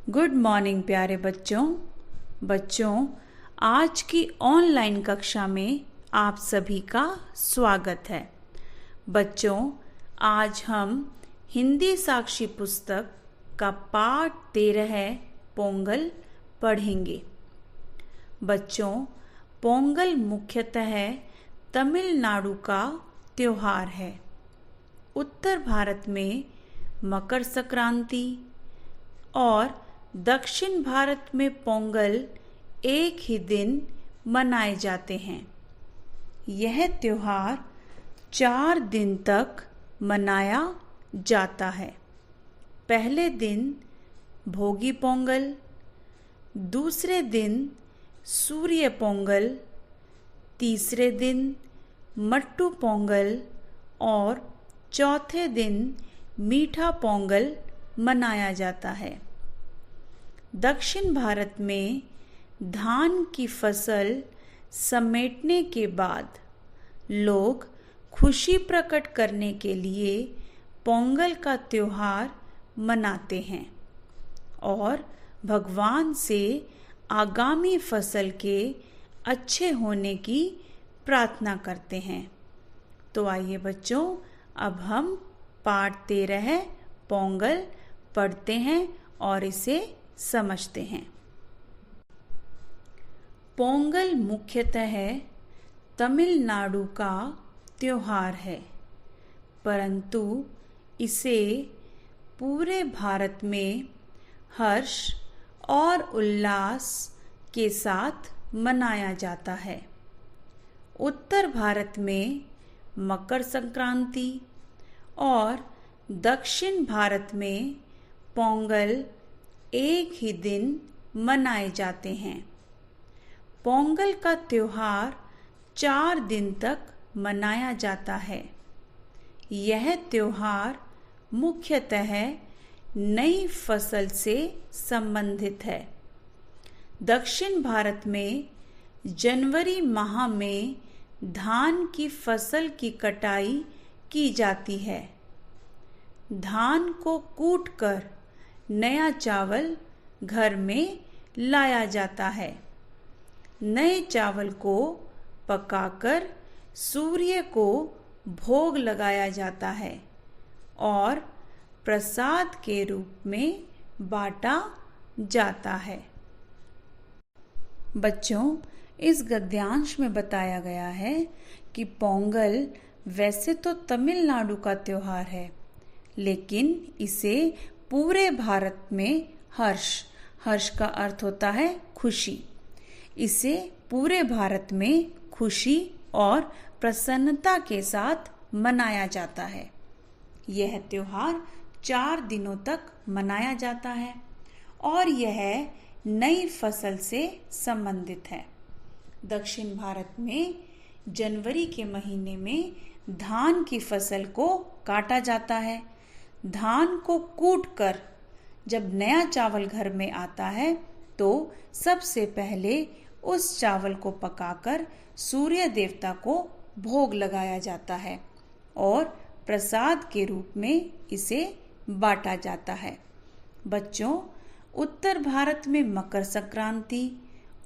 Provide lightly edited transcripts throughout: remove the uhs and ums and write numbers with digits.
Good morning प्यारे बच्चों। आज की ऑनलाइन कक्षा में आप सभी का स्वागत है। बच्चों, आज हम हिंदी साक्षी पुस्तक का पाठ 13 है पोंगल पढ़ेंगे। बच्चों, पोंगल मुख्यतः तमिलनाडु का त्योहार है। उत्तर भारत में मकर संक्रांति और दक्षिण भारत में पोंगल एक ही दिन मनाए जाते हैं। यह त्योहार 4 दिन तक मनाया जाता है। पहले दिन भोगी पोंगल, दूसरे दिन सूर्य पोंगल, तीसरे दिन मट्टू पोंगल और चौथे दिन मीठा पोंगल मनाया जाता है। दक्षिण भारत में धान की फसल समेटने के बाद लोग खुशी प्रकट करने के लिए पोंगल का त्योहार मनाते हैं और भगवान से आगामी फसल के अच्छे होने की प्रार्थना करते हैं। तो आइए बच्चों, अब हम पाठ 13 पोंगल पढ़ते हैं और इसे समझते हैं। पोंगल मुख्यतः तमिलनाडु का त्योहार है, परंतु इसे पूरे भारत में हर्ष और उल्लास के साथ मनाया जाता है। उत्तर भारत में मकर संक्रांति और दक्षिण भारत में पोंगल एक ही दिन मनाए जाते हैं। पोंगल का त्योहार 4 दिन तक मनाया जाता है। यह त्योहार मुख्यतः नई फसल से संबंधित है। दक्षिण भारत में जनवरी माह में धान की फसल की कटाई की जाती है। धान को कूटकर नया चावल घर में लाया जाता है। नए चावल को पकाकर सूर्य को भोग लगाया जाता है और प्रसाद के रूप में बांटा जाता है। बच्चों, इस गद्यांश में बताया गया है कि पोंगल वैसे तो तमिलनाडु का त्योहार है, लेकिन इसे पूरे भारत में हर्ष का अर्थ होता है खुशी। इसे पूरे भारत में खुशी और प्रसन्नता के साथ मनाया जाता है। यह त्योहार 4 दिनों तक मनाया जाता है और यह नई फसल से संबंधित है। दक्षिण भारत में जनवरी के महीने में धान की फसल को काटा जाता है। धान को कूटकर जब नया चावल घर में आता है तो सबसे पहले उस चावल को पकाकर सूर्य देवता को भोग लगाया जाता है और प्रसाद के रूप में इसे बांटा जाता है। बच्चों, उत्तर भारत में मकर संक्रांति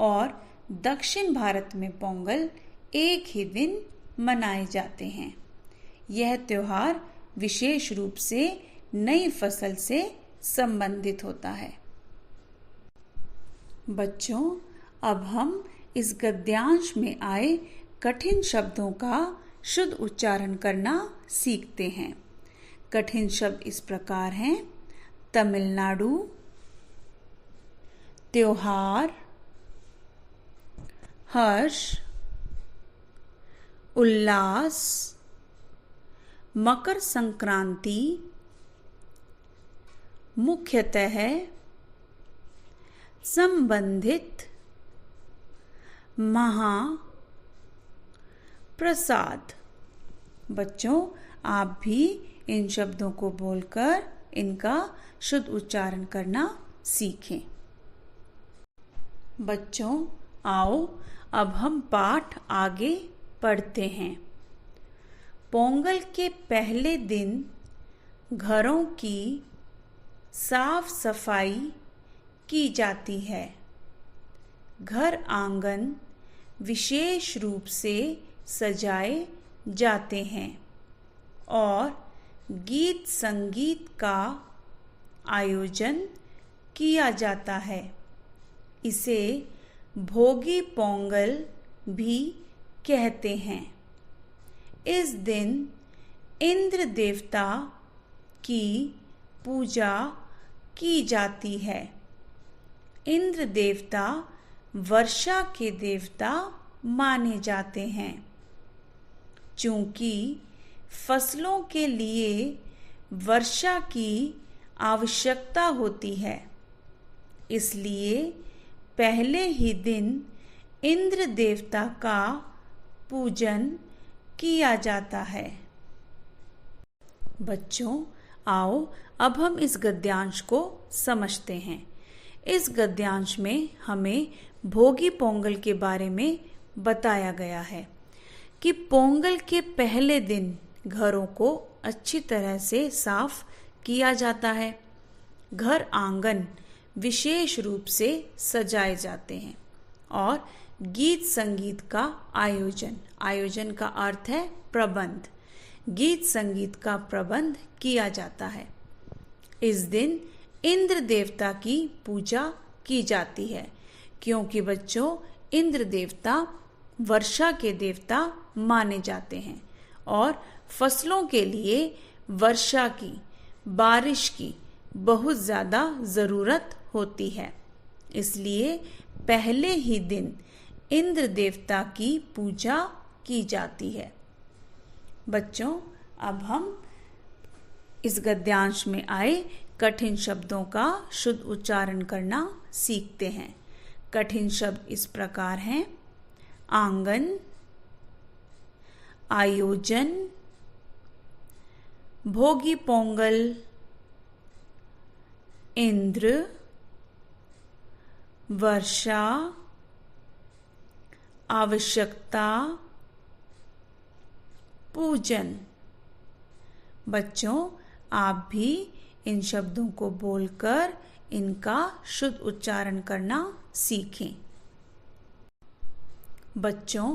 और दक्षिण भारत में पोंगल एक ही दिन मनाए जाते हैं। यह त्योहार विशेष रूप से नई फसल से संबंधित होता है। बच्चों, अब हम इस गद्यांश में आए कठिन शब्दों का शुद्ध उच्चारण करना सीखते हैं। कठिन शब्द इस प्रकार हैं: तमिलनाडु, त्योहार, हर्ष, उल्लास, मकर संक्रांति, मुख्यतः, संबंधित, महा, प्रसाद। बच्चों, आप भी इन शब्दों को बोलकर इनका शुद्ध उच्चारण करना सीखें। बच्चों, आओ अब हम पाठ आगे पढ़ते हैं। पोंगल के पहले दिन घरों की साफ सफाई की जाती है। घर आंगन विशेष रूप से सजाए जाते हैं और गीत संगीत का आयोजन किया जाता है। इसे भोगी पोंगल भी कहते हैं। इस दिन इंद्र देवता की पूजा की जाती है। इंद्र देवता वर्षा के देवता माने जाते हैं। चूंकि फसलों के लिए वर्षा की आवश्यकता होती है, इसलिए पहले ही दिन इंद्र देवता का पूजन किया जाता है। बच्चों, आओ अब हम इस गद्यांश को समझते हैं। इस गद्यांश में हमें भोगी पोंगल के बारे में बताया गया है कि पोंगल के पहले दिन घरों को अच्छी तरह से साफ किया जाता है। घर आंगन विशेष रूप से सजाए जाते हैं और गीत संगीत का आयोजन का अर्थ है प्रबंध। गीत संगीत का प्रबंध किया जाता है। इस दिन इंद्र देवता की पूजा की जाती है, क्योंकि बच्चों इंद्र देवता वर्षा के देवता माने जाते हैं और फसलों के लिए वर्षा की, बारिश की बहुत ज़्यादा ज़रूरत होती है। इसलिए पहले ही दिन इंद्र देवता की पूजा की जाती है। बच्चों, अब हम इस गद्यांश में आए कठिन शब्दों का शुद्ध उच्चारण करना सीखते हैं। कठिन शब्द इस प्रकार हैं: आंगन, आयोजन, भोगी पोंगल, इंद्र, वर्षा, आवश्यकता, पूजन। बच्चों, आप भी इन शब्दों को बोलकर इनका शुद्ध उच्चारण करना सीखें। बच्चों,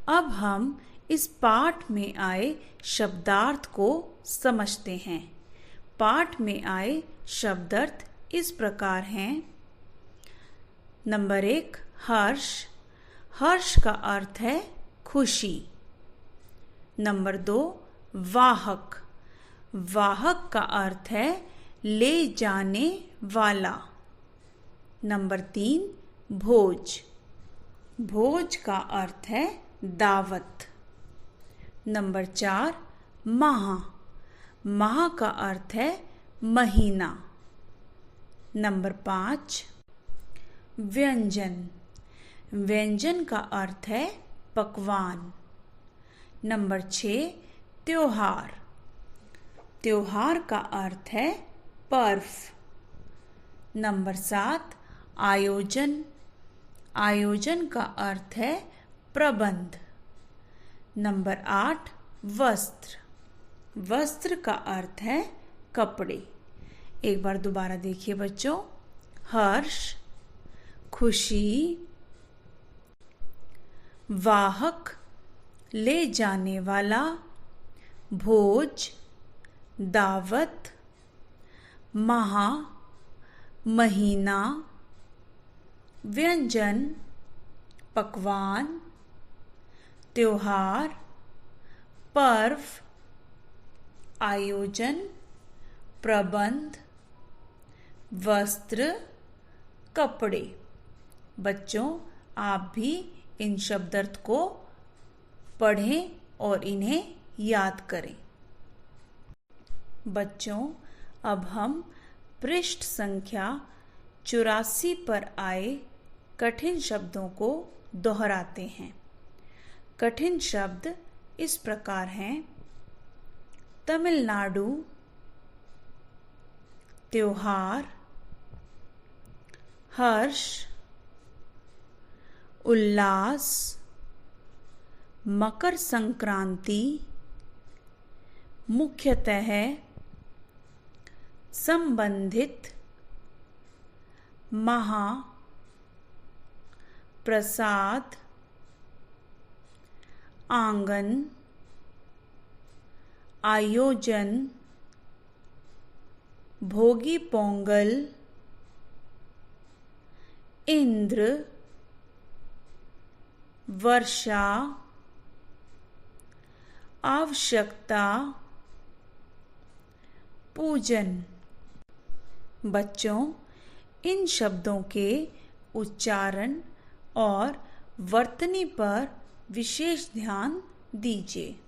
अब हम इस पाठ में आए शब्दार्थ को समझते हैं। पाठ में आए शब्दार्थ इस प्रकार हैं। नंबर 1, हर्ष। हर्ष का अर्थ है खुशी। नंबर 2, वाहक। वाहक का अर्थ है ले जाने वाला। नंबर 3, भोज। भोज का अर्थ है दावत। नंबर 4, माह। माह का अर्थ है महीना। नंबर 5, व्यंजन। व्यंजन का अर्थ है पकवान। नंबर 6, त्योहार। त्योहार का अर्थ है पर्व। नंबर 7, आयोजन। आयोजन का अर्थ है प्रबंध। नंबर 8, वस्त्र। वस्त्र का अर्थ है कपड़े। एक बार दोबारा देखिए बच्चों। हर्ष, खुशी, वाहक, ले जाने वाला, भोज, दावत, माह, महीना, व्यंजन, पकवान, त्योहार, पर्व, आयोजन, प्रबंध, वस्त्र, कपड़े। बच्चों, आप भी इन शब्दार्थ को पढ़ें और इन्हें याद करें। बच्चों, अब हम पृष्ठ संख्या 84 पर आए कठिन शब्दों को दोहराते हैं। कठिन शब्द इस प्रकार हैं। तमिलनाडु, त्योहार, हर्ष, उल्लास, मकर संक्रांति, मुख्यतः, संबंधित, महा, प्रसाद, आंगन, आयोजन, भोगी पोंगल, इंद्र, वर्षा, आवश्यकता, पूजन। बच्चों, इन शब्दों के उच्चारण और वर्तनी पर विशेष ध्यान दीजिए।